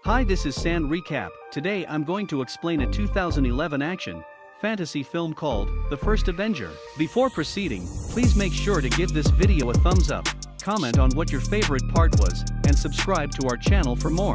Hi, this is Stan Recap. Today I'm going to explain a 2011 action fantasy film called The First Avenger. Before proceeding, please make sure to give this video a thumbs up, comment on what your favorite part was, and subscribe to our channel for more.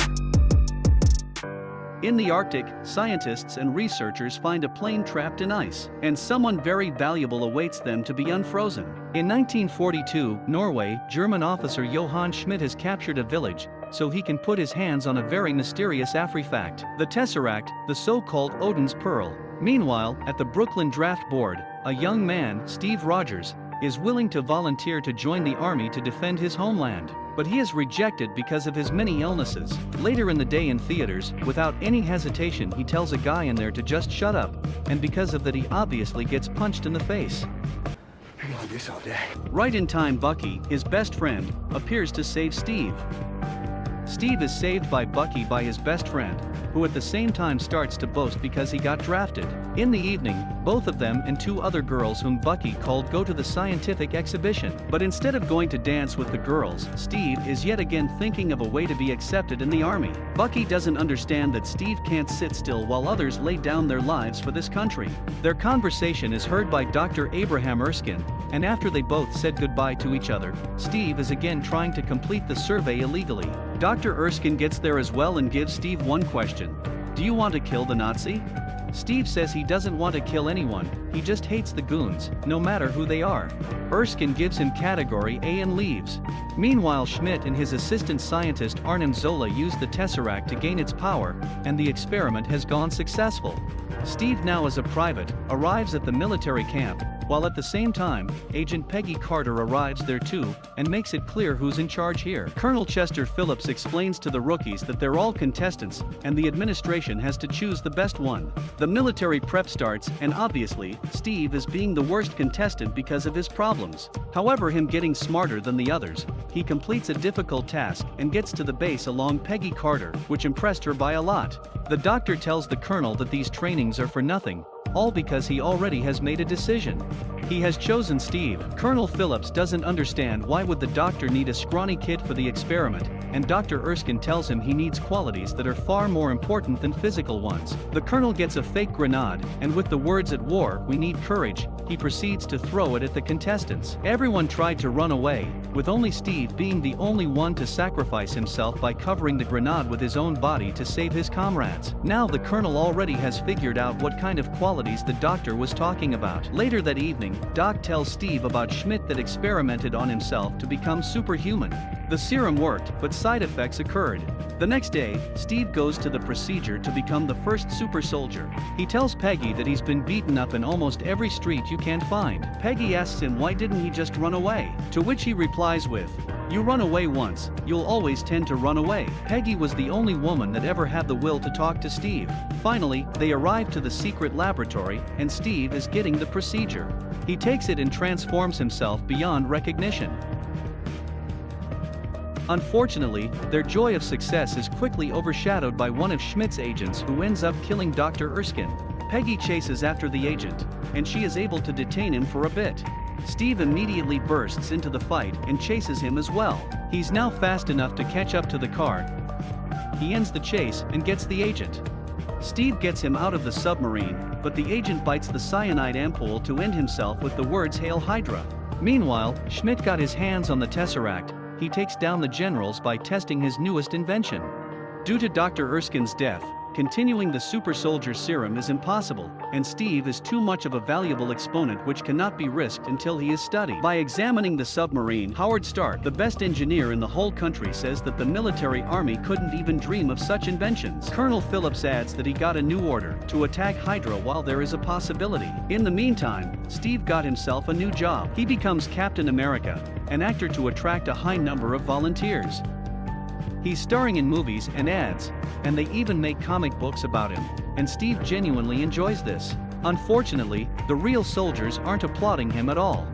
In the Arctic, scientists and researchers find a plane trapped in ice, and someone very valuable awaits them to be unfrozen. In 1942, Norway, German officer Johann Schmidt has captured a village, so he can put his hands on a very mysterious artifact, the Tesseract, the so-called Odin's Pearl. Meanwhile, at the Brooklyn Draft Board, a young man, Steve Rogers, is willing to volunteer to join the army to defend his homeland. But he is rejected because of his many illnesses. Later in the day in theaters, without any hesitation he tells a guy in there to just shut up, and because of that he obviously gets punched in the face. Hang on this all day. Right in time, Bucky, his best friend, appears to save Steve. Steve is saved by Bucky by his best friend, who at the same time starts to boast because he got drafted. In the evening, both of them and two other girls whom Bucky called go to the scientific exhibition. But instead of going to dance with the girls, Steve is yet again thinking of a way to be accepted in the army. Bucky doesn't understand that Steve can't sit still while others lay down their lives for this country. Their conversation is heard by Dr. Abraham Erskine, and after they both said goodbye to each other, Steve is again trying to complete the survey illegally. Dr. Erskine gets there as well and gives Steve one question. Do you want to kill the Nazi? Steve says he doesn't want to kill anyone, he just hates the goons, no matter who they are. Erskine gives him category A and leaves. Meanwhile, Schmidt and his assistant scientist 𝐼𝐚𝐝𝐿𝐬𝐬 use the Tesseract to gain its power, and the experiment has gone successful. Steve, now as a private, arrives at the military camp, while at the same time, Agent Peggy Carter arrives there too, and makes it clear who's in charge here. Colonel Chester Phillips explains to the rookies that they're all contestants, and the administration has to choose the best one. The military prep starts, and obviously, Steve is being the worst contestant because of his problems. However, him getting smarter than the others, he completes a difficult task and gets to the base along Peggy Carter, which impressed her by a lot. The doctor tells the colonel that these trainings are for nothing, all because he already has made a decision. He has chosen Steve. Colonel Phillips doesn't understand why would the doctor need a scrawny kid for the experiment, and Dr. Erskine tells him he needs qualities that are far more important than physical ones. The colonel gets a fake grenade, and with the words "at war, we need courage," he proceeds to throw it at the contestants. Everyone tried to run away, with only Steve being the only one to sacrifice himself by covering the grenade with his own body to save his comrades. Now the colonel already has figured out what kind of qualities the doctor was talking about. Later that evening, Doc tells Steve about Schmidt that experimented on himself to become superhuman. The serum worked, but side effects occurred. The next day, Steve goes to the procedure to become the first super soldier. He tells Peggy that he's been beaten up in almost every street you can find. Peggy asks him why didn't he just run away, to which he replies with, "You run away once, you'll always tend to run away." Peggy was the only woman that ever had the will to talk to Steve. Finally, they arrive to the secret laboratory, and Steve is getting the procedure. He takes it and transforms himself beyond recognition. Unfortunately, their joy of success is quickly overshadowed by one of Schmidt's agents who ends up killing Dr. Erskine. Peggy chases after the agent, and she is able to detain him for a bit. Steve immediately bursts into the fight and chases him as well. He's now fast enough to catch up to the car. He ends the chase and gets the agent. Steve gets him out of the submarine, but the agent bites the cyanide ampoule to end himself with the words "Hail Hydra." Meanwhile, Schmidt got his hands on the Tesseract. He takes down the generals by testing his newest invention. Due to Dr. Erskine's death, continuing the super soldier serum is impossible, and Steve is too much of a valuable exponent which cannot be risked until he is studied. By examining the submarine, Howard Stark, the best engineer in the whole country, says that the military army couldn't even dream of such inventions. Colonel Phillips adds that he got a new order to attack Hydra while there is a possibility. In the meantime, Steve got himself a new job. He becomes Captain America, an actor to attract a high number of volunteers. He's starring in movies and ads, and they even make comic books about him, and Steve genuinely enjoys this. Unfortunately, the real soldiers aren't applauding him at all.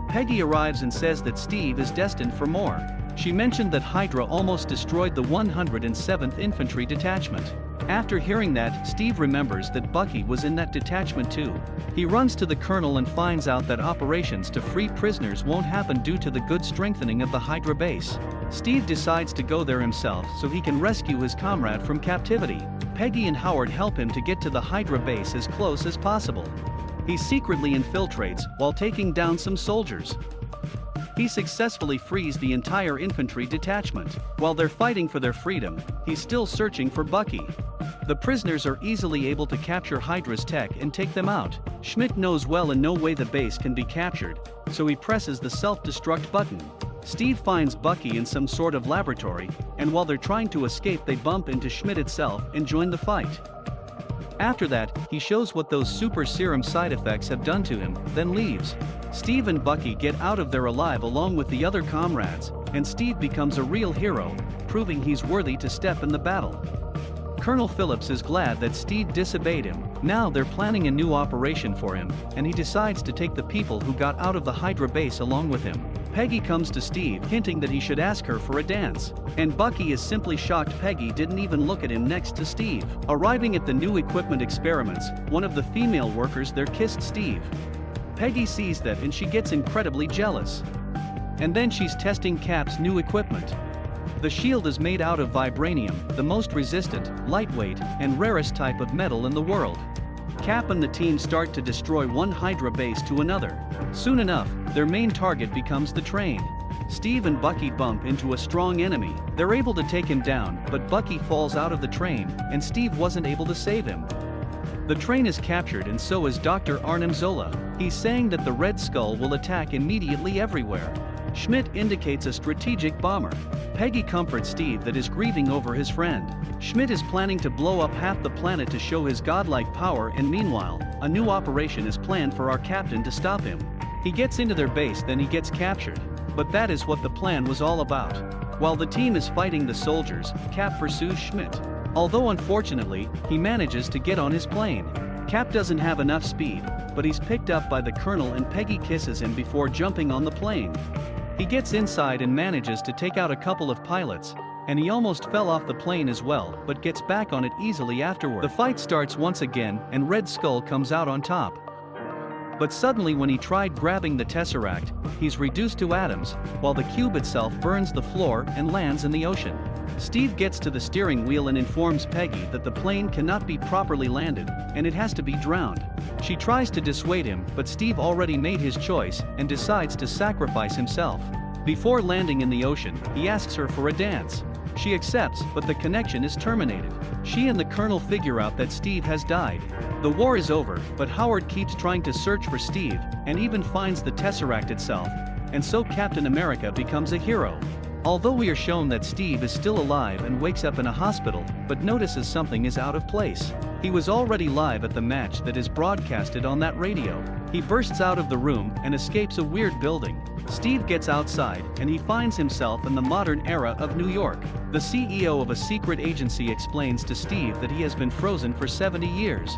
Peggy arrives and says that Steve is destined for more. She mentioned that Hydra almost destroyed the 107th Infantry Detachment. After hearing that, Steve remembers that Bucky was in that detachment too. He runs to the colonel and finds out that operations to free prisoners won't happen due to the good strengthening of the Hydra base. Steve decides to go there himself so he can rescue his comrade from captivity. Peggy and Howard help him to get to the Hydra base as close as possible. He secretly infiltrates while taking down some soldiers. He successfully frees the entire infantry detachment. While they're fighting for their freedom, he's still searching for Bucky. The prisoners are easily able to capture Hydra's tech and take them out. 𝐒𝐿 knows well in no way the base can be captured, so he presses the self-destruct button. Steve finds Bucky in some sort of laboratory, and while they're trying to escape they bump into 𝐒𝐿 itself and join the fight. After that, he shows what those super serum side effects have done to him, then leaves. Steve and Bucky get out of there alive along with the other comrades, and Steve becomes a real hero, proving he's worthy to step in the battle. Colonel Phillips is glad that Steve disobeyed him. Now they're planning a new operation for him, and he decides to take the people who got out of the Hydra base along with him. Peggy comes to Steve hinting that he should ask her for a dance, and Bucky is simply shocked Peggy didn't even look at him next to Steve. Arriving at the new equipment experiments, one of the female workers there kissed Steve. Peggy sees that and she gets incredibly jealous. And then she's testing Cap's new equipment. The shield is made out of vibranium, the most resistant, lightweight, and rarest type of metal in the world. Cap and the team start to destroy one Hydra base to another. Soon enough, their main target becomes the train. Steve and Bucky bump into a strong enemy. They're able to take him down, but Bucky falls out of the train, and Steve wasn't able to save him. The train is captured and so is Dr. 𝐌𝐚𝐝𝐿𝐬. He's saying that the Red Skull will attack immediately everywhere. 𝐒𝐿 indicates a strategic bomber. Peggy comforts Steve that is grieving over his friend. 𝐒𝐿 is planning to blow up half the planet to show his godlike power, and meanwhile, a new operation is planned for our captain to stop him. He gets into their base, then he gets captured. But that is what the plan was all about. While the team is fighting the soldiers, Cap pursues 𝐒𝐿. Although unfortunately, he manages to get on his plane. Cap doesn't have enough speed, but he's picked up by the colonel and Peggy kisses him before jumping on the plane. He gets inside and manages to take out a couple of pilots, and he almost fell off the plane as well, but gets back on it easily afterward. The fight starts once again and Red Skull comes out on top. But suddenly when he tried grabbing the Tesseract, he's reduced to atoms, while the cube itself burns the floor and lands in the ocean. Steve gets to the steering wheel and informs Peggy that the plane cannot be properly landed, and it has to be drowned. She tries to dissuade him, but Steve already made his choice and decides to sacrifice himself. Before landing in the ocean, he asks her for a dance. She accepts, but the connection is terminated. She and the colonel figure out that Steve has died. The war is over, but Howard keeps trying to search for Steve, and even finds the Tesseract itself, and so Captain America becomes a hero. Although we are shown that Steve is still alive and wakes up in a hospital, but notices something is out of place. He was already live at the match that is broadcasted on that radio. He bursts out of the room and escapes a weird building. Steve gets outside and he finds himself in the modern era of New York. The CEO of a secret agency explains to Steve that he has been frozen for 70 years.